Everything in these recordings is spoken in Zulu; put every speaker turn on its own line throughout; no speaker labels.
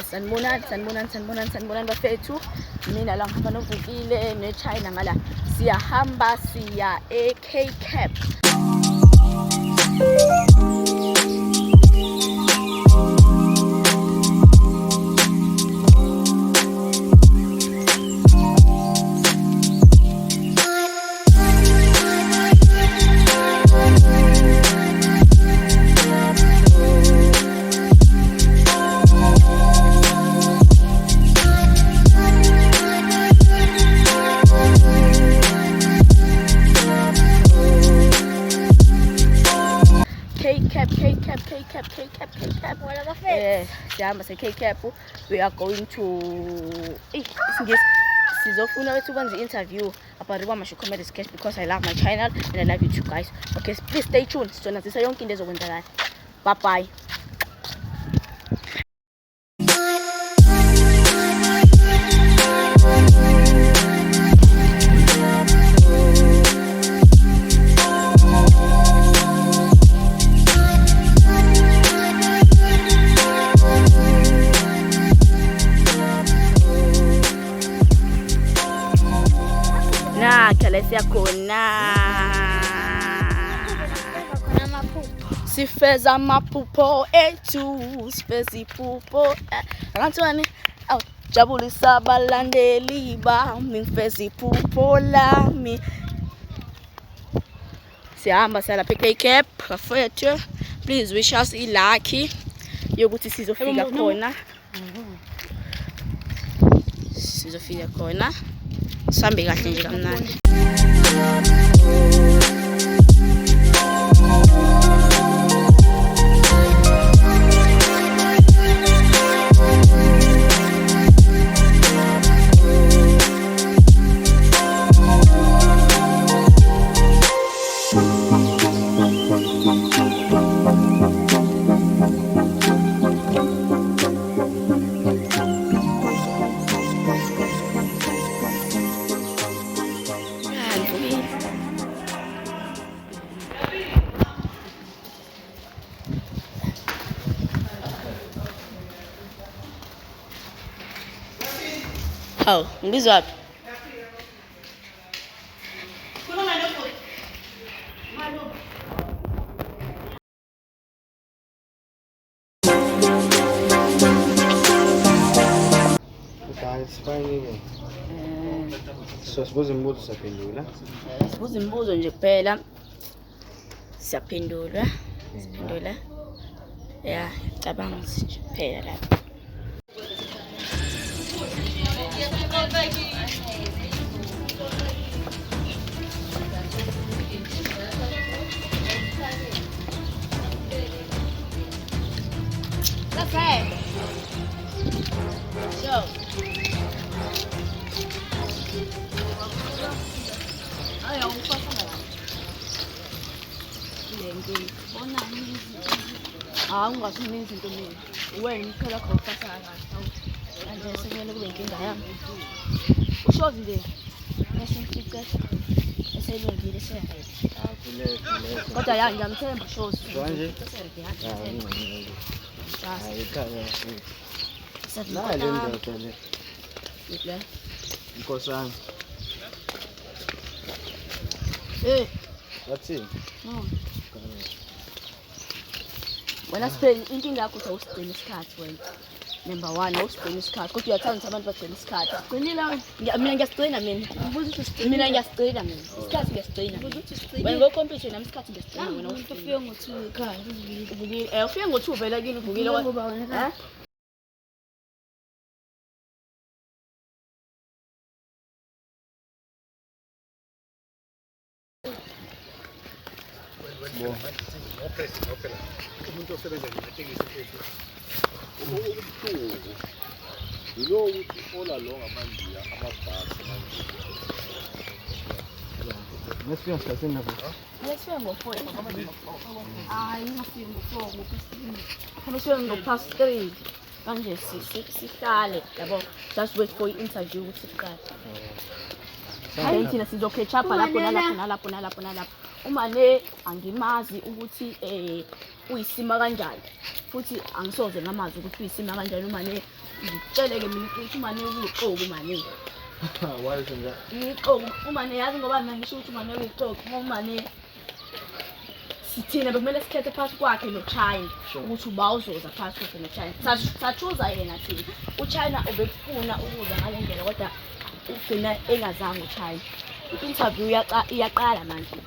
sanibonani bafethu. Mina la ngihamba noVukile neChina ngala. Siyahamba siya eK-Cap. K-Cap. Siyahamba se-K-Cap. We are going to sizofuna wethu kwenza interview about Riwama Comedy Sketch because I love my channel and I love you too guys. Okay, please stay tuned. Sizonazisa yonke into ezokwenzakala. Bye bye. Kalesi yakona sifeza maphupho ethu sifeza iphupho ngantwani jabulisa abalandeli bami ngifeza iphupho lami. Siyahamba salapha eK-Cap bafethu. Please wish us lucky yokuthi sizofika khona. Sizofika khona. Sambe kahle nje kamnandi. Oh, ngibizwa wapi?
So sibuza imibuzo siyaphendula.
Sibuza imibuzo nje kuphela. Siyaphendula. Yeah, cabanga nje kuphela lapha. Okay. So. Ayo ngifaka la. Lengi. Bona ngingasho izinto mina. Wena umphela khona ufaka kahle. Manje sekumele kube inkinga yami. Ushozi nje. Bese ngicela. Eselungile seyahamba. Kodwa ya ngiyamthemba shozi.
Manje? La le ndoda le.
Yile.
Nkosana. Wathini?
No. Wena siphela inkinga yakho usigcina isikhathi wena. Number 1 awusigcina isikhathi. Kodwa uyathanda abantu bagcina isikhathi. Gcinile wena. Mina ngiyasigcina mina. Ubuza ukuthi usigcina. Mina ngiyasigcina mina. Isikhathi ngiyasigcina. Ubuza ukuthi usigcina. Wena ngokhompyutha nami isikhathi ngiyasigcina wena. Umuntu ufike ngo2 ekhaya. Uvukile. Ufike ngo2 vela kini uvukile wa.
Umuntu osebenza ngetekisi ethu ubuhlungu yilo ukuthi ola lo ngamandiya amabhasi manje
Nesifika stasini lapho.
Nesifika ngo4 hayi ngafika ngo4 ngo5 ngifika ngo3 manje sihlale yabo just wait for interview ukuthi siqale. Hayi thina sizokhetshapha lapho. Uma le angimazi ukuthi uyisima kanjani. futhi angisoze ngamazi ukuthi uyisima kanjani umane ngitsheleke mina ukuthi umane uyixoku manje
Washo nje.
uyixoku umane yazi ngoba mina ngisho ukuthi umane uyixoku umane sithina bekumele sikhethe phakathi kwakhe noChina ukuthi uba uzoza phakathi kwakhe noChina sachuza yena thina uChina ubefuna ukuza ngale ndlela kodwa ugcina engazange uChina i-interview iyaqala manje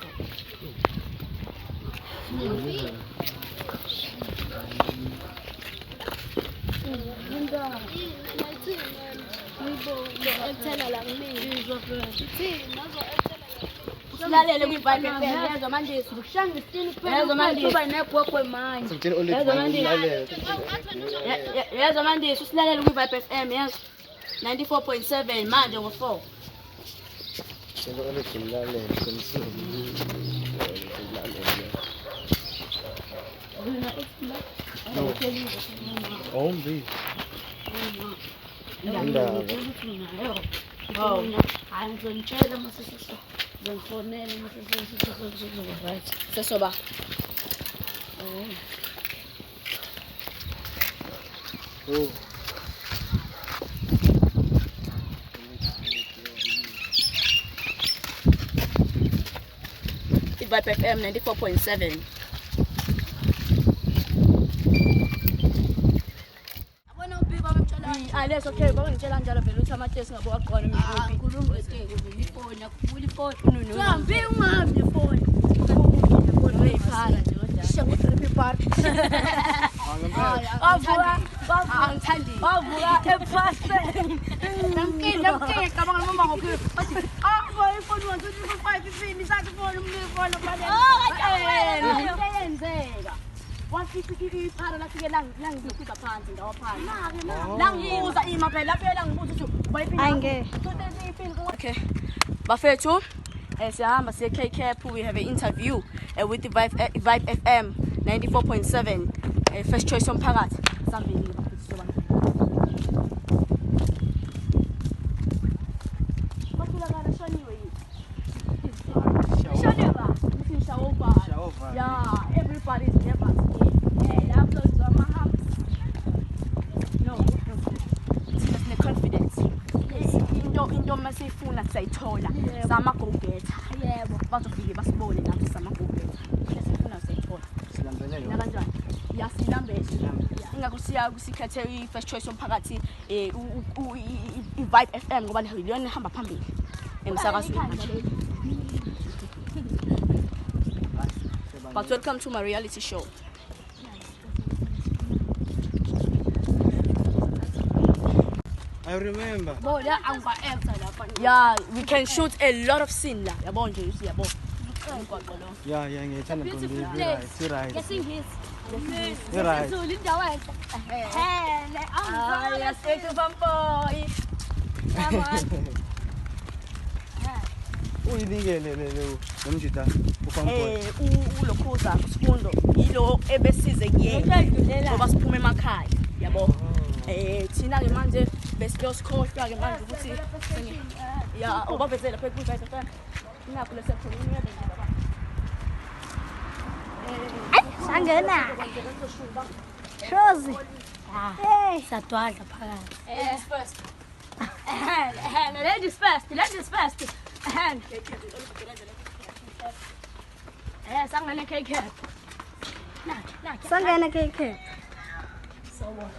Silalele kwi-Vibe FM yezwa manje yezwa manje silalele kwi-Vibe FM yezwa 94.7 manje ngo-4
Sendo olekulalela semsini. Ombi. Indaba.
Oh, angizonitshela masisiso. Ngifonela masisiso right. Sesoba.
Oh.
Vibe FM 94.7. Aleso okay baba ngitshela njalo vele uthi amatesi ngabo waqona mina ngikhuluma ngesike vele ifoni yakuvula ifoni uhambe ungahambi ifoni ifoni uyiphala nje kodwa shengu therapy park bavuka angithandi bavuka ephase namkile cabanga noma ngokho bathi awu ifoni 1255 ifini sathi ifoni umlifoni obale yenzeka wasifike iphara lafike langizifika phansi ndawo phansi langibuza ima phela lapho langibuza ukuthi ubayiphi ayinge okay bafethu siyahamba siye KCAP we have an interview with the Vibe FM 94.7 first choice omphakathi sambeni bafethu sobana batholakala shoniwe shoniwe Shawova. Yeah, everybody's never scared. Yeah, uploads on my house. No. It's the confidence. Into masifuna sayithola. Sama go better. Yebo. Bazofike basibone nathi sama go better. Sifuna sayithola.
Silambelele.
Nakanjani? Yasilambele. Ingakho siya kusikhethe i-first choice omphakathi i-Vibe FM ngoba liyona ihamba phambili emsakazweni manje. But welcome to my reality show.
I remember.
Yeah, we can shoot a lot of scenes.
Yeah, ngiyithanda ngiyira. It's right.
English.
You're right. Uyinike nomjita ufampo.
Ulokhuza sifundo yilo ebesize kuyena ngoba siphume emakhaya yabo. Thina ke manje besikhohlwa ke manje ukuthi ya obavezela phela kuyiva ifana. Ingakho lesekhuluma baba.
Sangena. Shozi. Hey, satwadla phakathi.
Ladies first. Ladies first. Sangena KCAP.
Sangena KCAP.
So what?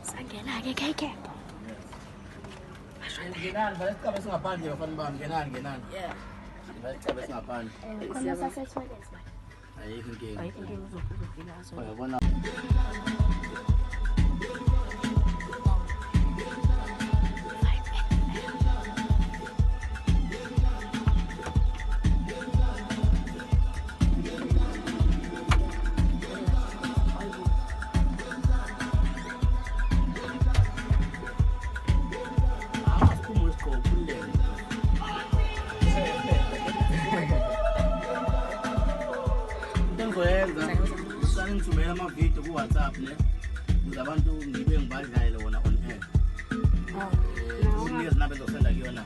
Sangena ke KCAP.
Ngenan, balik ka ba singaphandle bafana bami? Ngenan.
Yeah.
Balik ka ba singaphandle?
Khona sase-toilet ba?
Ayikho inkinga.
Ayikho inkinga uzofika so.
Uyabona. ku WhatsApp ne ukuze abantu ngibe ngibadlayele wona on air unikeze number zosenda kuyona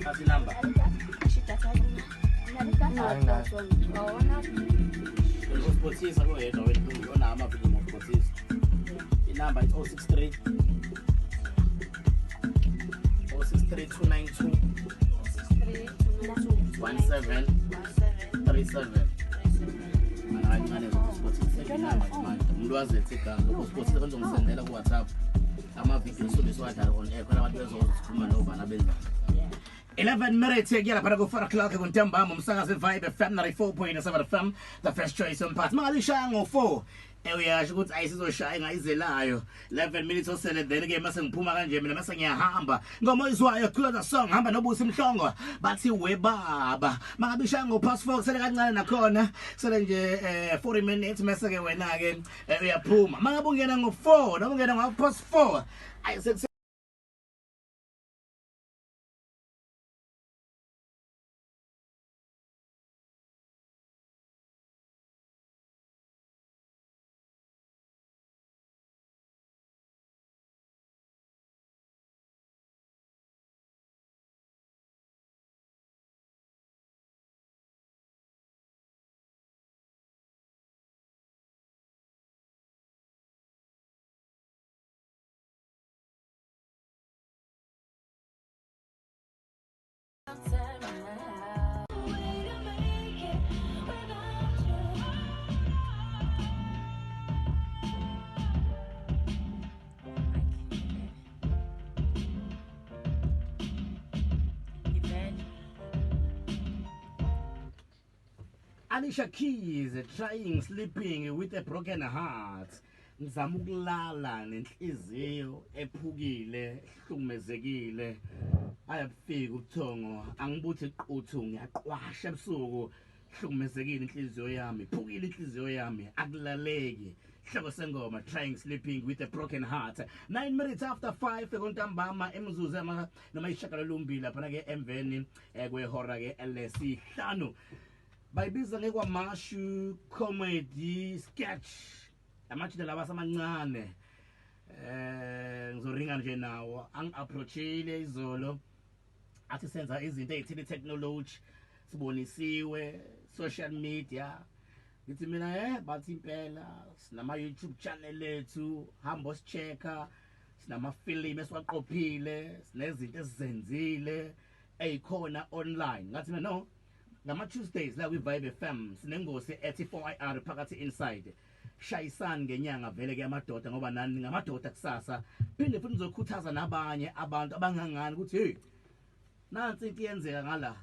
asi number usportisa lo yedwa wethu ona amavidiyo ngosportisa inumber is 063 292 1737 umuntu wazethe igama usportisa kuzongisendela ku WhatsApp amavidiyo sobe siwadala on air khona abantu bezozikhuluma nobana benza 11 minutes yala para go 4 o'clock kuntambama umsakazo Vibe FM 94.7 FM the first choice umphathi mangalisha ngo4 uyasho ukuthi ayisizoshaya ngayizelayo 11 minutes osele then ke mase ngiphuma kanje mina mase ngiyahamba ngoba izwayo close song hamba nobusi Mhlongo bathi we baba mangabisha ngo past 4 sele kancane nakhona sele nje 40 minutes mase ke wena ke uyaphuma mangabungena ngo4 nobungena ngo past 4 ayise Alicia Keys trying sleeping with a broken heart. Ngizama ukulala nenhliziyo ephukile, hlukumezekile. Ayafika ubuthongo, angibuthi iquthu ngiyaqwasha ebusuku, hlukumezekile inhliziyo yami, iphukile inhliziyo yami, akulaleki. Hloko sengoma trying sleeping with a broken heart. 9 minutes after 5 kuntambama emzuzu noma ishakalolumbili lapha ke emveni kwehora ke lesihlanu. Bayibiza ngekwamashu comedy sketch amachile laba samancane ngizoringa nje nawo angiapproachile izolo athi senza izinto ezithile technology sibonisiwe social media ngithi mina bathi impela sinama YouTube channel ethu hamba sichecka sinama film esiwaqophile sinezinto ezenzile ezikhona online ngathi mina no ngama Tuesdays la Vibe FM sinengosi ethi 4IR phakathi inside shayisani ngenyanga vele ke amadoda ngoba nani ngamadoda kusasa phinde futhi nizokhuthaza nabanye abantu abangangani ukuthi hey nansi into yenzeka ngala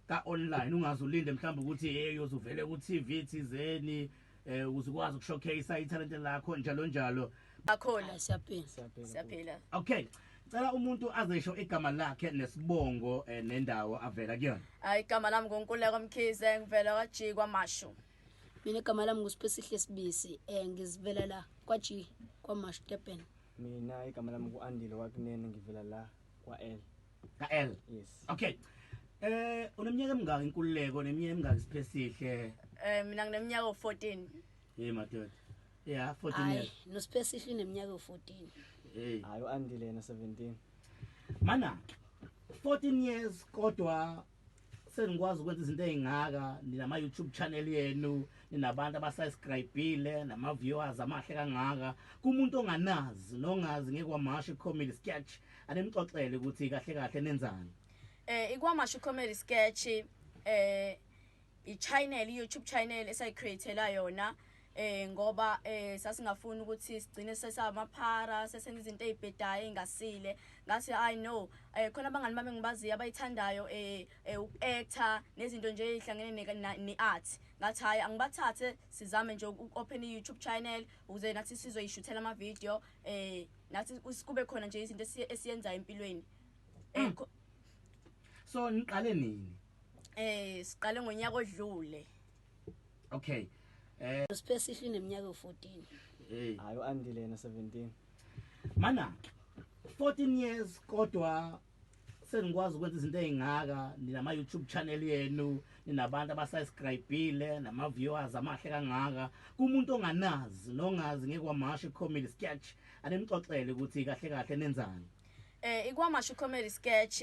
ka online ungazulinde mhlawumbe ukuthi hey uyozuvele ku TV thizeni uzokwazi ukushowcase italent lakho njalo njalo
akhona siyaphila
okay cela umuntu azesho igama lakhe nesibongo nendawo avela kuyona
hayi igama lami ngoNkululeko Mkhize ngivela kwaJi kwaMashu
mina igama lami nguSipesihle Sibisi ngizivela la kwaJi kwaMashu Durban
mina igama lami kuAndile wakunene ngivela la kwaL
kaL
yes
okay uneminyaka emingaki Nkululeko neminyaka emingaki Sipesihle
mina ngineminyaka 14
hey madoda yeah 14 years
noSipesihle neminyaka 14
hey
hayi Andile na 17
mana 14 years kodwa sengikwazi ukwenza izinto ezingaka ninama YouTube channel yenu ninabantu abasubscribeile nama viewers amahle kangaka kumuntu onganazi nongazi ngekwaMashu comedy sketch anemxoxele ukuthi kahle kahle nenzani
ikwaMashu comedy sketch i-channel YouTube channel esayicreatela yona ngoba sasingafuni ukuthi sigcine sesamaphara sesenza izinto ezibhedayo engasile ngathi I know khona abangani bami ngibaziya abayithandayo uactor nezinto nje ezihlangene neart ngathi hayi angibathathe sizame nje uopen iYouTube channel ukuze nathi sizoyishuthela ama video nathi kube khona nje izinto esiyenza empilweni
so niqale nini
siqale ngonyaka odlule
okay
noSipesihle neminyaka 14
hey
hayi Andile na 17
mana 14 years kodwa senigwazi ukwenza izinto ezingaka ninama YouTube channel yenu ninabantu abasubscribeile nama viewers amahle kangaka kumuntu onganazi nongazi ngekwamasha comedy sketch anemxoxele ukuthi kahle kahle nenzani
ikwamasha comedy sketch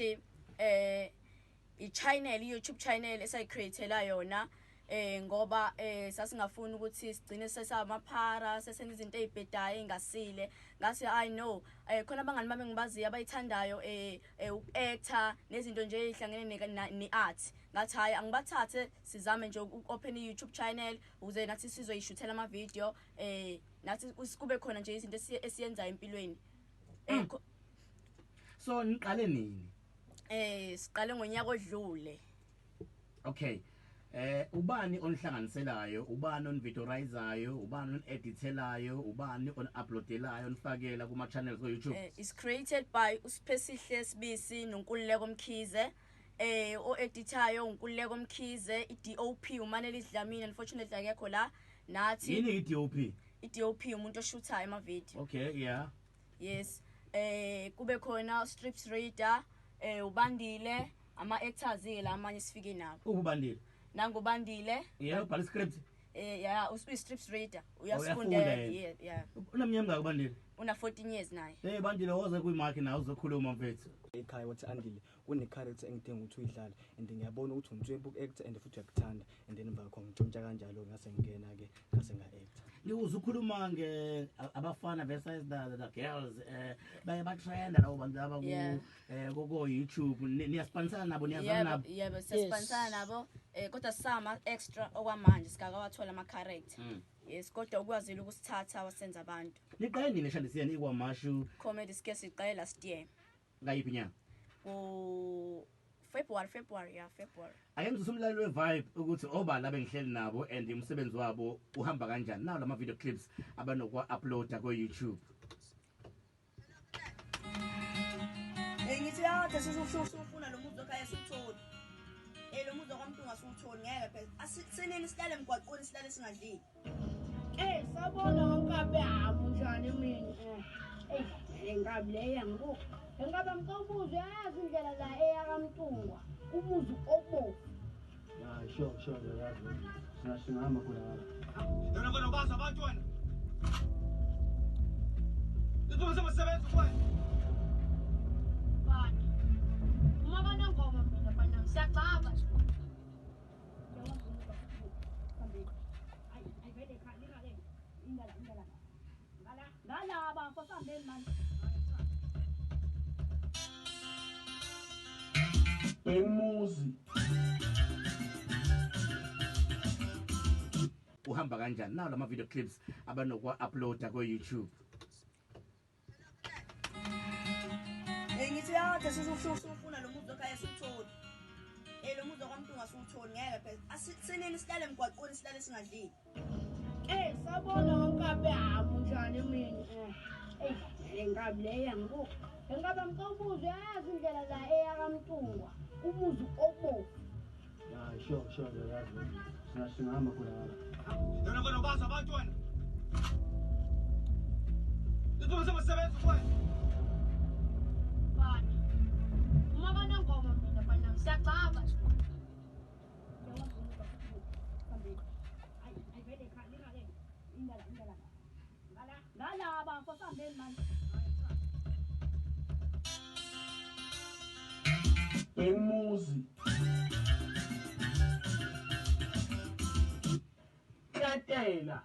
i-channel YouTube channel esayicreatela yona ngoba sasingafuni ukuthi sigcine sesamaphara sesenza izinto ezibhedayo engasile ngase I know khona abangani bami ngibaziya abayithandayo uku-actor nezinto nje ezihlangene ne-art ngathi hayi angibathathe sizame nje uku-open i-YouTube channel ukuze nathi sizoyishuthela ama-video nathi kube khona nje izinto esiyenzayo empilweni
so niqale nini
siqale ngonyaka odlule
okay ubani onihlanganiselayo ubani onvideoizayo ubani onedithelayo ubani onuploadelayo onifakela kuma channels ko YouTube
is created by uSiphesihle Sibisi noNkululeko Mkhize o-editayo uNkululeko Mkhize i-DOP uManeli Dlamini unfortunately akekho la nathi
yini i-DOP
i-DOP umuntu oshuthayo ama video
okay yeah
yes kube khona uStrips Reader ubandile ama actors la amanye sifike nabo
ubandile
nangubandile
yeah ubhala script
yeah uStrips Reader uyafunda yeah
unamnyama ngaka bandile
una 14 years naye
bandile woze kuyimark nawe uzokhuluma mfethu
ekhaya wathi Andile kune character engidinga ukuthi uyidlale and ngiyabona ukuthi umthwempu actor and futhi uyakuthanda and then bakho ngitshontsha kanjalo ngase ngena ke ngase nga actor
uzukhuluma nge abafana versus the girls ba trend labo bantu abaku ko YouTube niyaspansana nabo niyazana nabo
yebo siyaspansana nabo kodwa sama extra okwamanje sikakawathola ama character yes kodwa ukwazile ukusithatha wasenza abantu
niqale nini eshandisiyeni ikwamashu
comedy sketch iqale last year
ngayiphi nyanga
February
ayenza umlalelo we-vibe ukuthi obala bengihleli nabo and umsebenzi wabo uhamba kanjani nawo lama video clips abanokwa-uploada ko-YouTube
ngithi yade sifuna lo muzi okhaya siwutholi lo muzi okwamuntu ungasuwutholi ngeke phela seneni sihlale emgwaqweni sihlale singadlili
sabona ngonkabe hamu njani mina lengabi leya ngoku engabe mkawubuze yazi indlela la eyakamtungwa umuzi obovu
sure yazi singahamba kula
yona bona baza abantwana Iphuma sebenza kwani
bani uma banangoma mina bana siyacaba ngala bafo sambeni manje
emuzi uhamba kanjani nawo lama video clips abanokwa-uploada ko-YouTube
ngithi yade sifuna lo muzi okhaya siwutholi lo muzi okwamuntu ungasuwutholi ngeke phela seneni sihlale emgwaqweni sihlale singadlili
sabona ngonkabe hamu njani mina lengabi leya ngoku engabe mkawubuze yazi indlela la eyakamtungwa umuzi obovu
sure yazi singahamba kula
yona bona baza abantwana Iphuma sebenza kwani
bani uma banangoma mina bana siyacaba ngala bafo sambeni manje
emuzi katela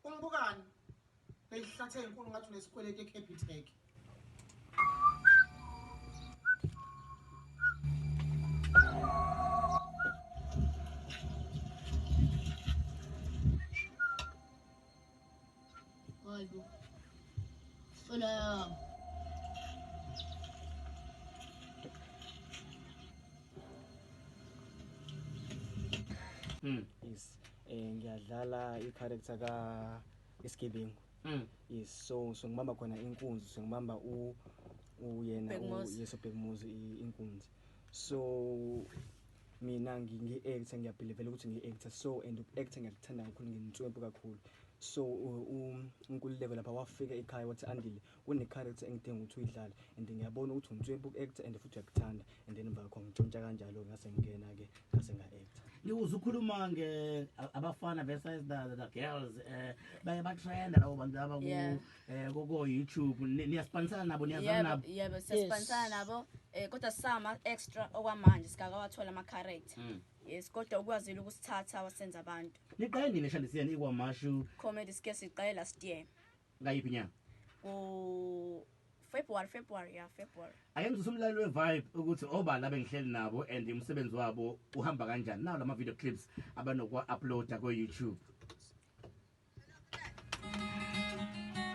umbukani beyihlathe inkulu ngathi unesikweleti eCapitec
hayibo fela yami
yes ngiyadlala i-character ka Isigebengu yes so ngibamba khona inkunzi ngibamba uyena
Bhekumuzi.
yeso Bhekumuzi inkunzi so mina mina ngi-actor ngiyabhilivela ukuthi ngi-actor so and uku-actor ngiyakuthanda kakhulu ngintswempu kakhulu so uNkululeko lapha wafika ekhaya wathi Andile une-character engidinga ukuthi uyidlale and ngiyabona ukuthi untswempu uku-actor and futhi uyakuthanda and then emva kwakho ngitshontsha kanjalo ngase ngingena-ke ngase nga-actor.
Uzukhuluma abafana versus the girls baye batrenda labo bantu laba ku YouTube niyaspansana nabo niyazana nabo.
Yebo siyaspansana nabo kodwa sama extra okwamanje sikakawathola ama character. Yes kodwa ukwazile ukusithatha wasenza abantu.
Niqale nini eshandisiyeni ikwamashu
comedy sketch siqale last year.
Ngayiphi nyanga?
February.
Ake ngizwe umlalo we-vibe ukuthi oba la bengihleli nabo and umsebenzi wabo uhamba kanjani nawo lama video clips abanokwa-uploada ku-YouTube.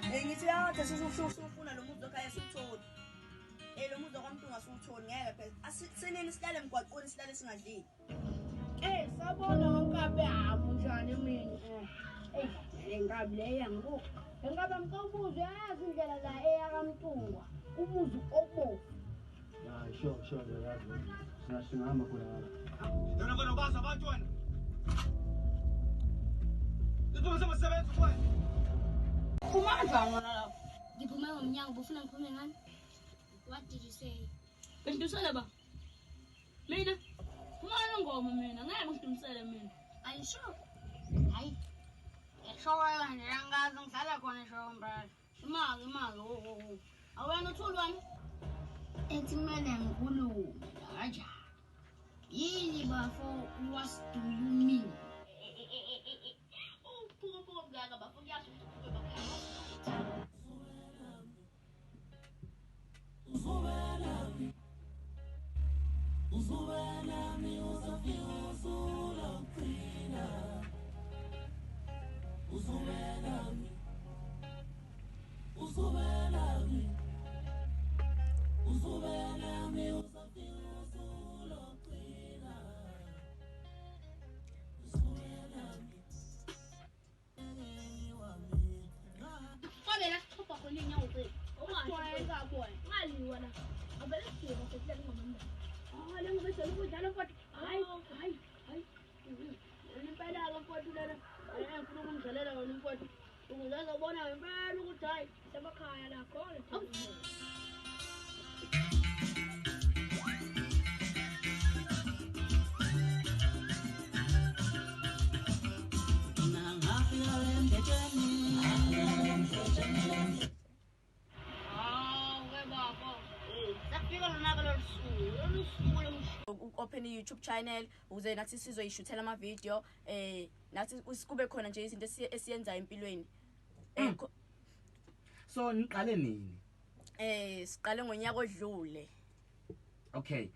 Ngithi yatha sifuna lo muntu okhaya siwutholi. Lo muntu kwamuntu ngasuwutholi ngeke phela. Seneni sihlale emgwaqweni sihlale singadlili.
Sabona ngomkape hamu njani mina. Lengabi leya ngoku. Engaba mkawubuze yazi indlela la eya kaMtungwa. Umuzi obovu.
Sure yazi. Singahamba khona lapha.
Yona kona baza abantwana. Iphuma sebenza kwani?
Phuma kanjani wona lapha?
Ngiphume ngomnyango bufuna ngiphume ngani? What did you say?
Bengidumisele ba. Mina. Phuma ngoma mina ngeke ngidumisele mina.
Are you sure? Hayi. Showa nje angazi ngihlala khona showa mbala.
Imali. Awena uthuli wami?
Ethi kumele ngikhulume kanjani? Yini bafo what do you mean?
Phuma mngaka bafo kuyazi ukuthi bakhala.
Open YouTube channel ukuze nathi sizoyishuthela ama video nathi kube khona nje izinto esiyenza empilweni.
So niqale nini?
Siqale ngonyaka odlule.
Okay.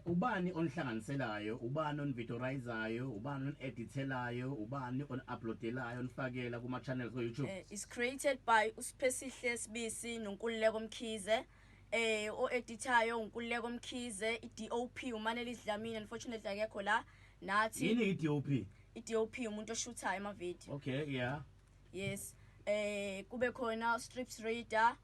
Ubani onihlanganiselayo, ubani onvideoizayo, ubani oneditelayo, ubani onuploadelayo, onifakela kuma channels ku YouTube?
It's created by uSipesihle Sibisi noNkululeko Mkhize. O-editayo uNkululeko Mkhize, i-DOP uManeli Dlamini unfortunately akekho la nathi.
Yini i-DOP?
I-DOP umuntu oshuthayo ama video.
Okay, yeah.
Yes. Kube khona Strips Reader,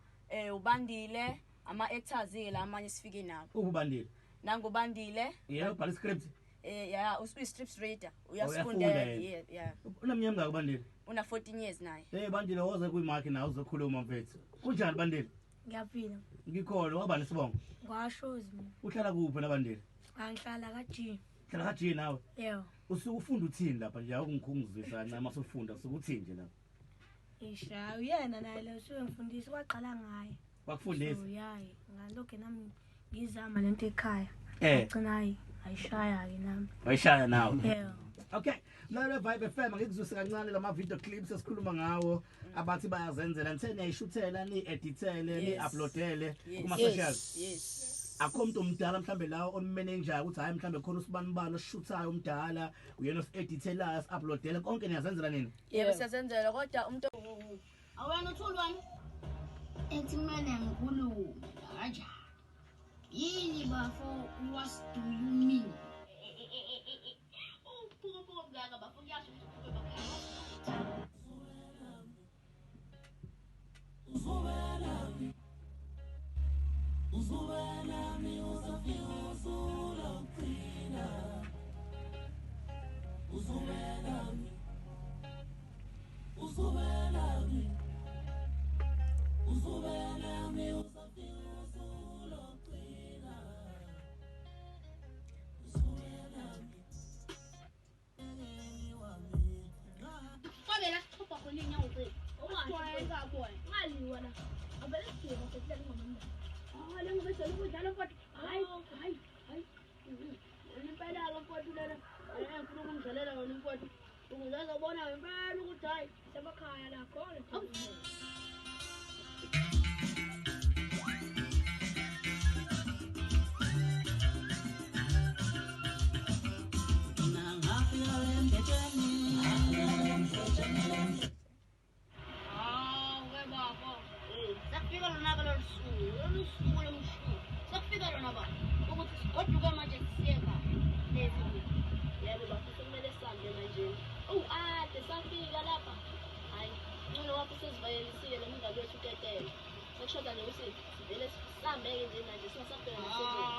uBandile, ama actors la amanye sifike nabo.
Ubandile.
Nangubandile.
Yeah, ubhala script.
Yeah, uStrips Reader. Uyafunda. Yeah.
Unamnyama ngaka Bandile?
Una 14 years naye.
Bandile woze kuyimark nawe uzokhuluma mfethu. Kunjani Bandile?
Ngiyaphila.
Ngikhona wabani sibongo?
Ngwashozi mina.
Uhlala kuphi na Bandile?
Angihlala kaJi.
Hlala kaJi nawe?
Yebo.
Usufunda uthini lapha nje awungikhunguzisa ncane mase ufunda sukuthini nje lapha?
Isha uyena naye lo ngifundisa waqala ngaye.
Wakufundisa?
Uyayi ngalokho nami ngizama lento ekhaya. Gcina ayishaya ke nami.
Wayishaya nawe?
Yebo.
Okay. Lalo Vibe FM ngikuzwisa kancane lama video clips esikhuluma ngawo abathi bayazenzela nithe niyishuthela ni editele ni uploadele kuma socials.
Yes.
Akho umuntu omdala mhlambe la on manager ukuthi hayi mhlambe khona usibanibani oshuthayo umdala uyena oseditelayo uploadele konke niyazenzela nini?
Yebo siyazenzela kodwa umuntu
Awena uthuli wami?
Ethi kumele ngikhulume kanjani? Yini bafo what do you mean?
Phuma mngaka bafo kuyazi ukuthi bakhala. ngifuna ukumdlalela wona umfowethu ukuze azobona ngempela ukuthi hayi semakhaya la khona. Sakufika lona ke lolu suku lomshuko. Sakufika lona ba ukuthi sigoduke manje siyeka lezi. Yebo bafisa kumele sihambe manje. Ade safika lapha. Hayi, ngcono wapho sesivayelisile nomngane wethu utetele. Sekushoda nje ukuthi sivele sihambeke nje manje singasafika nasendlini.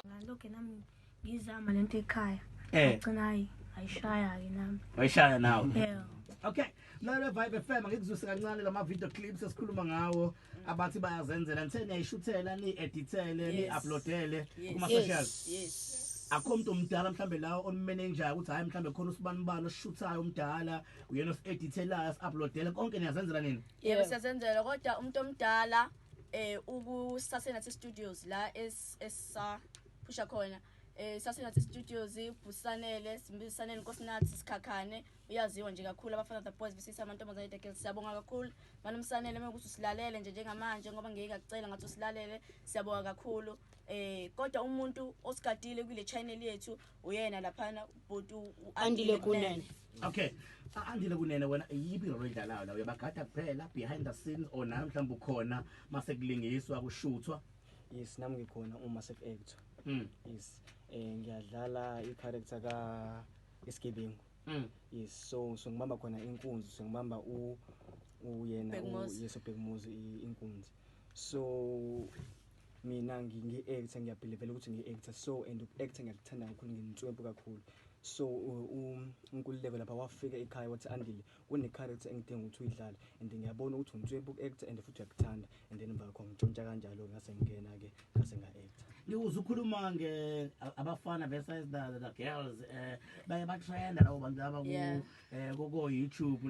Ngalokho nami ngizama lento ekhaya. Ngicina hayi ayishaya ke nami.
Wayishaya nawe.
Yeah.
Okay, mlalelo Vibe FM ngikuzwisa kancane lama video clips esikhuluma ngawo abathi bayazenzela nithe niyayishuthela ni-edithele ni-uploadele kuma socials.
Yes.
Akho umuntu omdala mhlambe la onmanager ukuthi hayi mhlambe khona usibanibani oshuthayo omdala uyena osi-edithelayo si-uploadele konke niyazenzela nini?
Yebo siyazenzela kodwa umuntu omdala usasenathi studios la esa pusha khona sasenathi studios Busanele Simbisanele Nkosinathi Sikhakhane uyaziwa nje kakhulu abafana the boys bisisa amantombazane the girls siyabonga kakhulu manomsanele mekuthi usilalele nje njengamanje ngoba ngeke akucela ngathi usilalele siyabonga kakhulu kodwa umuntu osigadile kule channel yethu uyena laphana uBhuti
Andile Kunene.
Okay, Andile Kunene wena yipi role idlalayo la uyabagada kuphela behind the scenes or na mhlawumbe ukhona mase kulingiswa kushuthwa?
Yes, nami ngikhona uma sek-actor. Yes, ngiyadlala i-character ka Esigebengu. Yes, so ngibamba khona inkunzi, so ngibamba uyena yeso Bhekumuzi inkunzi. So mina ngi-actor ngiyabelievela ukuthi ngi-actor so and uku-actor ngiyakuthanda kakhulu ngintswempu kakhulu. So uNkululeko lapha wafika ekhaya wathi Andile une-character engidinga ukuthi uyidlale and ngiyabona ukuthi untswempu uku-actor and futhi uyakuthanda and then bakho ngitshontsha kanjalo ngase ngena ke ngase nga-actor.
Ngiwuza ukhuluma nge abafana versus the girls baye batrenda labo bantu aba ku YouTube